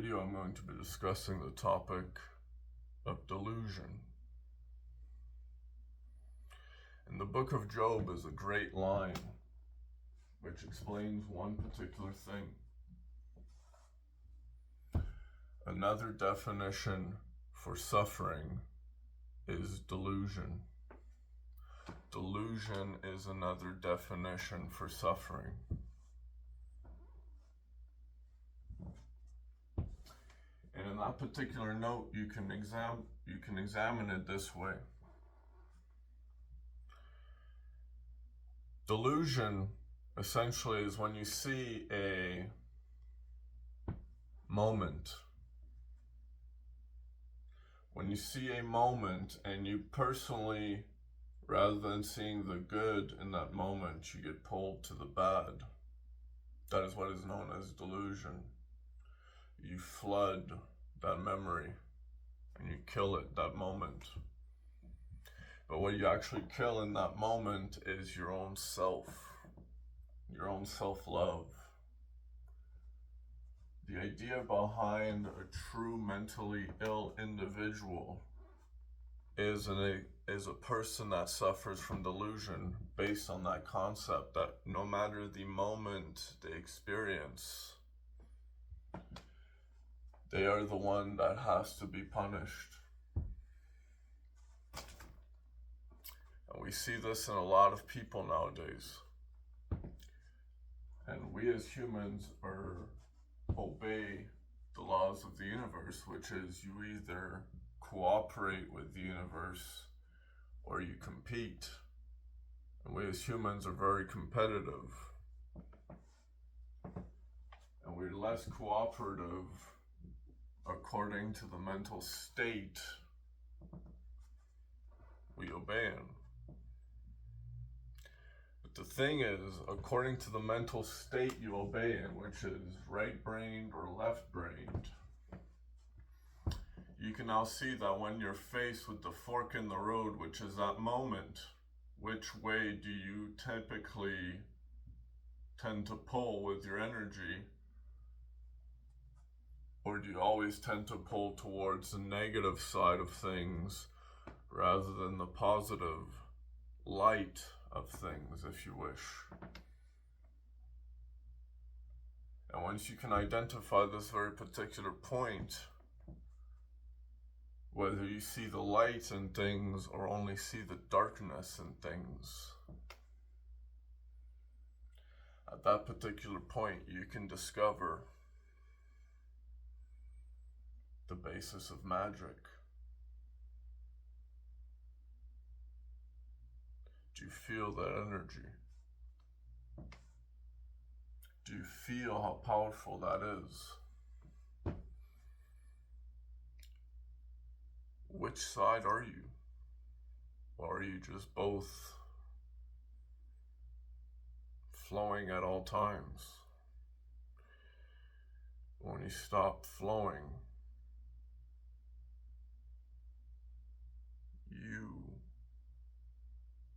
video, I'm going to be discussing the topic of delusion. In the book of Job is a great line which explains one particular thing. Another definition for suffering is delusion. Delusion is another definition for suffering. And in that particular note, you can examine it this way. Delusion essentially is when you see a moment. When you see a moment and you personally, rather than seeing the good in that moment, you get pulled to the bad. That is what is known as delusion. You flood that memory and you kill it that moment. But what you actually kill in that moment is your own self, your own self-love. The idea behind a true mentally ill individual is a person that suffers from delusion based on that concept that no matter the moment they experience, they are the one that has to be punished. And we see this in a lot of people nowadays. And we as humans obey the laws of the universe, which is you either cooperate with the universe or you compete. And we as humans are very competitive. And we're less cooperative according to the mental state we obey in. But the thing is, according to the mental state you obey in, which is right-brained or left-brained, you can now see that when you're faced with the fork in the road, which is that moment, which way do you typically tend to pull with your energy? Or do you always tend to pull towards the negative side of things rather than the positive light of things, if you wish? And once you can identify this very particular point, whether you see the light in things or only see the darkness in things, at that particular point you can discover the basis of magic. Do you feel that energy? Do you feel how powerful that is? Which side are you? Or are you just both flowing at all times? When you stop flowing, you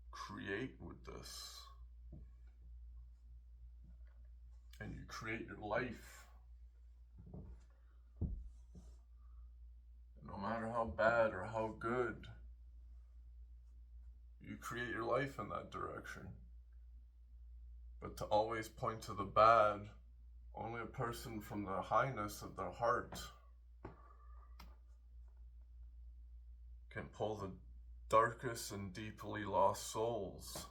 create with this, and you create your life. No matter how bad or how good, you create your life in that direction. But to always point to the bad, only a person from the highness of their heart can pull the darkest and deeply lost souls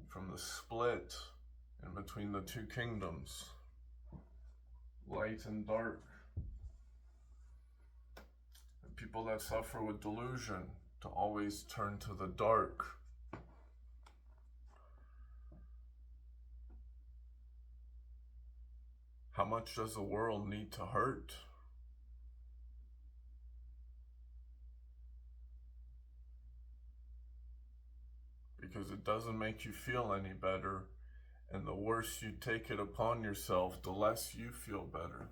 from the split in between the two kingdoms, light and dark. And people that suffer with delusion to always turn to the dark. How much does the world need to hurt? Because it doesn't make you feel any better, and the worse you take it upon yourself, the less you feel better.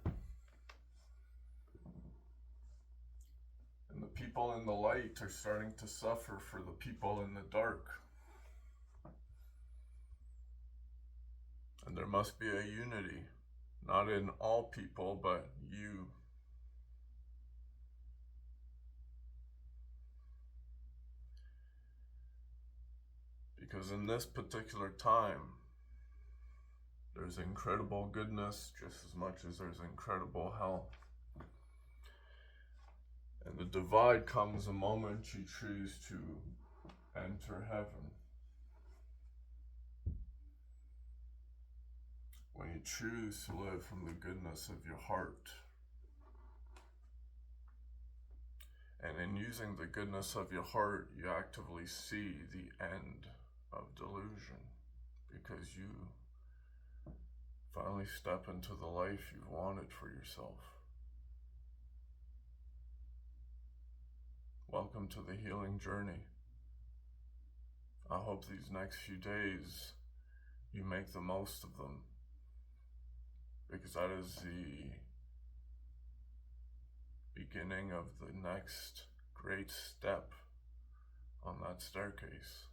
And the people in the light are starting to suffer for the people in the dark. And there must be a unity, Not in all people, but you. Because in this particular time, there's incredible goodness just as much as there's incredible hell. And the divide comes the moment you choose to enter heaven. When you choose to live from the goodness of your heart. And in using the goodness of your heart, you actively see the end of delusion, because you finally step into the life you've wanted for yourself. Welcome to the healing journey. I hope these next few days you make the most of them, because that is the beginning of the next great step on that staircase.